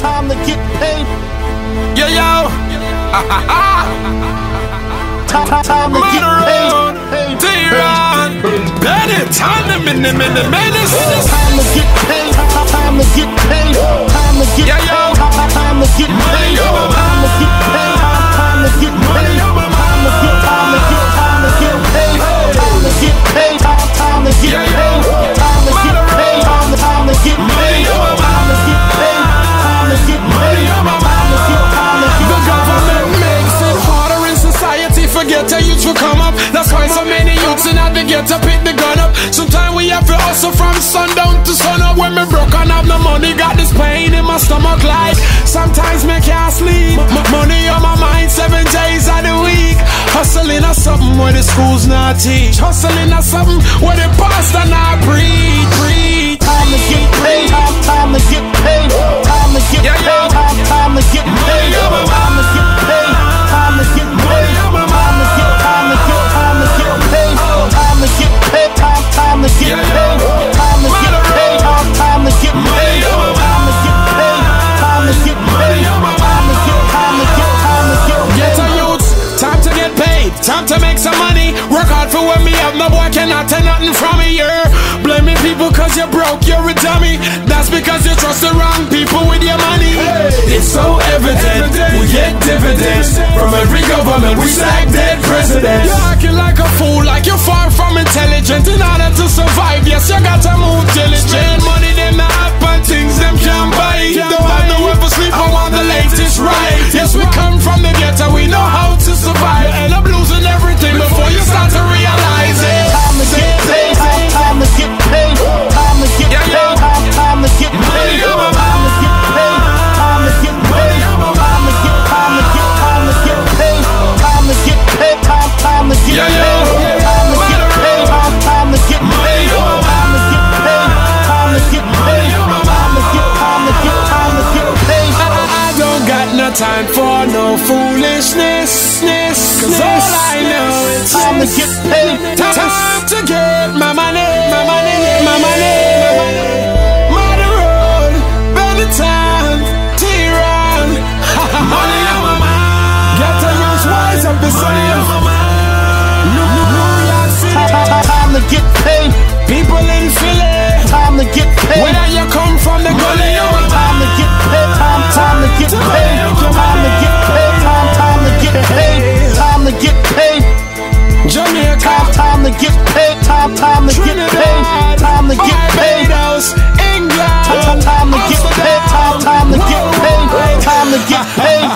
Time to get paid. Yo, yo. Time to get paid. T-Run. Bennett. Time to get paid. Time to get paid. Time to get paid. Time to get paid. Time to get paid. Time to get paid. Time to get paid. Time to get paid. Time to get paid. Time to get paid. Time to get paid. Time to get paid. Time to get paid. Time to get paid. Time to get paid. The government makes it harder in society. Forget the youths will come up. That's why so many youths in the ghetto pick the gun up. Sometimes we have to hustle from sundown to sun up. When me broke and have no money, got this pain in my stomach like sometimes me can't sleep. Money on my mind 7 days of the week. Hustling or something where the schools not teach. Hustling or something where the pastor not preach. Time to get paid. Time to get paid. Time to get paid. Time to get paid. Time to get paid. Time to get paid. Time to get paid. Time to get paid. Time to get paid. Time to get paid. Time to get paid. Time to get paid. Time to get paid. Time to get paid. Time to get paid. Get a youth, time to get paid, time to make some money. Work hard for what me have, no boy cannot take nothing from me. You're blaming people cause you're broke, you're a dummy. That's because you trust the wrong people with your money. It's so evident, we get dividends from every government, we sack dead presidents. You're acting like a fool, like you're far from intelligent. In order to survive, yes, you got to move diligent. Money them not happen, things them can't buy. Don't have nowhere for sleep, I want the latest ride. Yes, we come from the ghetto, we know how to survive. You end up losing everything before you start to realize it. Time to get paid. Time to get paid. Time to get paid. Time to get paid. Time to get paid. Time to get paid. Time to get paid. Time to get paid. Time to get paid. Time to get paid. Time to get paid. Time to get paid. Time to get paid. Time to get paid. Time to get paid. I don't got no time for no foolishness. Cause all I know is time to get paid. Time to get my money. My money. My money. Mother road. Better time. T-Run. Money on my mind. Get to use wise up the money on my mind. Time to get paid. People in Philly. Time to get paid. Where you come from, the gully. Time to get paid. Time to get paid. Time to get paid. Time to get paid. Time to get paid. Jamaica. Time to get paid. Time to get paid. Time to get paid. England. Time to get paid. Time to get paid. Time to get paid.